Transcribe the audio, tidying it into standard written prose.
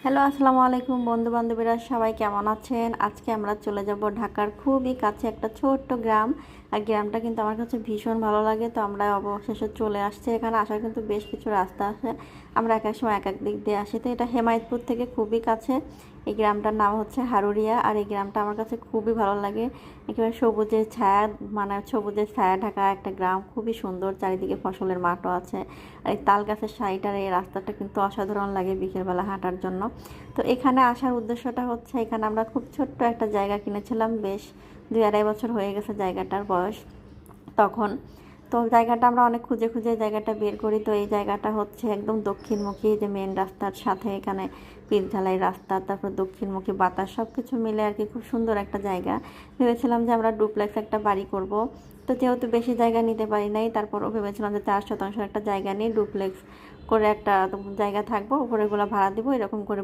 Hello, আসসালামু আলাইকুম বন্ধু বান্ধবীরা, সবাই কেমন আছেন? আজকে আমরা চলে যাব ঢাকার খুবই কাছে একটা ছোট্ট গ্রাম। আর গ্রামটা কিন্তু আমার কাছে ভীষণ ভালো লাগে। তো আমরা অবশেষে চলে আসছি। এখানে আসার কিন্তু বেশ কিছু রাস্তা আছে, আমরা এক এক সময় এক এক দিক দিয়ে আসি। তো এটা হেমায়েতপুর থেকে খুবই কাছে। এই গ্রামটার নাম হচ্ছে হারুরিয়া। আর এই গ্রামটা আমার কাছে খুবই ভালো লাগে। একেবারে সবুজের ছায়া, মানে সবুজের ছায়া ঢাকা একটা গ্রাম, খুবই সুন্দর। চারিদিকে ফসলের মাঠও আছে। আর এই তাল গাছের সাইডটার এই রাস্তাটা কিন্তু অসাধারণ লাগে বিকেলবেলা হাঁটার জন্য। তো এখানে আসার উদ্দেশ্যটা হচ্ছে, এখানে আমরা খুব ছোট্ট একটা জায়গা কিনেছিলাম, বেশ 2-2.5 বছর হয়ে গেছে জায়গাটার বয়স তখন। তো জায়গাটা আমরা অনেক খুঁজে খুঁজে জায়গাটা বের করি। তো এই জায়গাটা হচ্ছে একদম দক্ষিণমুখী, যে মেন রাস্তার সাথে এখানে পিচ ঢালাই রাস্তা, তারপর দক্ষিণমুখী বাতাস, সব কিছু মিলে আর কি খুব সুন্দর একটা জায়গা। ভেবেছিলাম যে আমরা ডুপ্লেক্স একটা বাড়ি করব। তো যেহেতু বেশি জায়গা নিতে পারি নাই, তারপরও ভেবেছিলাম যে 4 শতাংশ একটা জায়গা নিয়ে ডুপ্লেক্স করে একটা জায়গা থাকবো, উপরেগুলো ভাড়া দিব, এরকম করে